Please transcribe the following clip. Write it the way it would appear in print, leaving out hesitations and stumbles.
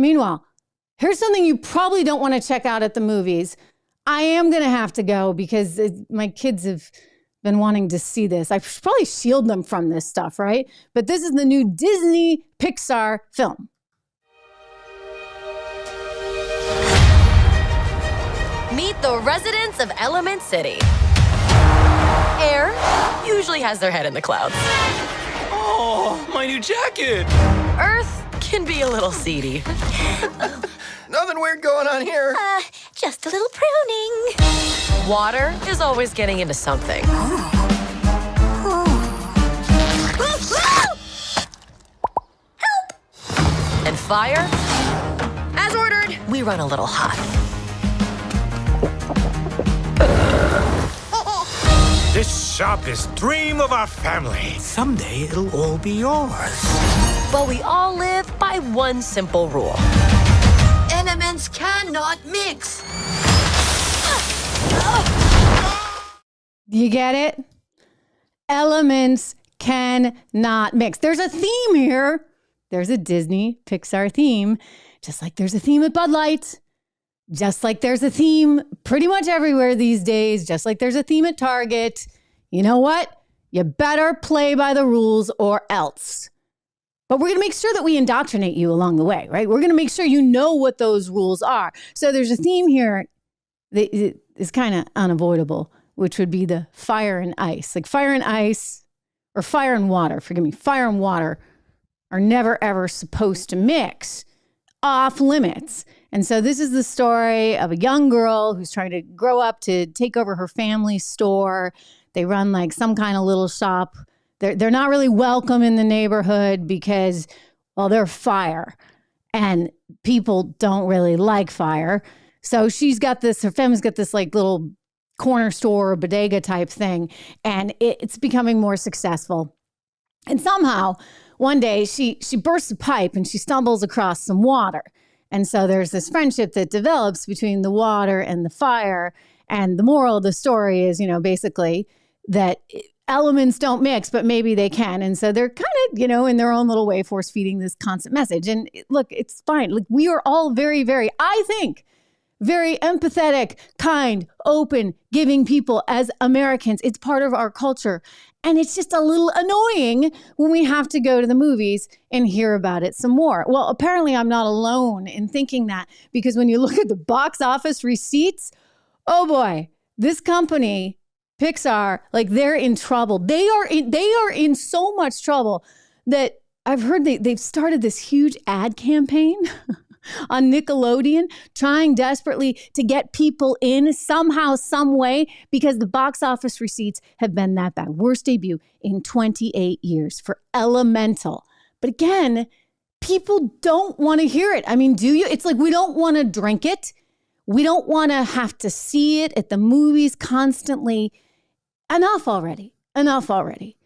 Meanwhile, here's something you probably don't want to check out at the movies. I am going to have to go because my kids have been wanting to see this. I should probably shield them from this stuff, right? But this is the new Disney Pixar film. Meet the residents of Element City. Air usually has their head in the clouds. Oh, my new jacket. Earth can be a little seedy. Nothing weird going on here. Just a little pruning. Water is always getting into something. And fire, as ordered, we run a little hot. This sharpest dream of our family. Someday it'll all be yours. But we all live by one simple rule. Elements cannot mix. You get it? Elements cannot mix. There's a theme here. There's a Disney Pixar theme, just like there's a theme at Bud Light, just like there's a theme pretty much everywhere these days, just like there's a theme at Target. You know what? You better play by the rules or else. But we're going to make sure that we indoctrinate you along the way, right? We're going to make sure you know what those rules are. So there's a theme here that is kind of unavoidable, which would be the fire and ice. Like fire and ice, or fire and water, forgive me, fire and water are never ever supposed to mix, off limits. And so this is the story of a young girl who's trying to grow up to take over her family's store. They run like some kind of little shop. They're not really welcome in the neighborhood because, well, they're fire and people don't really like fire. So her family's got this like little corner store, bodega type thing, and it's becoming more successful. And somehow one day she bursts a pipe and she stumbles across some water. And so there's this friendship that develops between the water and the fire. And the moral of the story is, basically that elements don't mix, but maybe they can. And so they're kind of, in their own little way, force feeding this constant message. And look, it's fine. Like we are all very, very, I think, very empathetic, kind, open, giving people as Americans. It's part of our culture. And it's just a little annoying when we have to go to the movies and hear about it some more. Well, apparently I'm not alone in thinking that, because when you look at the box office receipts, oh boy, this company, Pixar, like they're in trouble. They are in so much trouble that I've heard they've started this huge ad campaign on Nickelodeon, trying desperately to get people in somehow, some way, because the box office receipts have been that bad. Worst debut in 28 years for Elemental. But again, people don't want to hear it. I mean, do you? It's like we don't want to drink it. We don't want to have to see it at the movies constantly. Enough already. Enough already.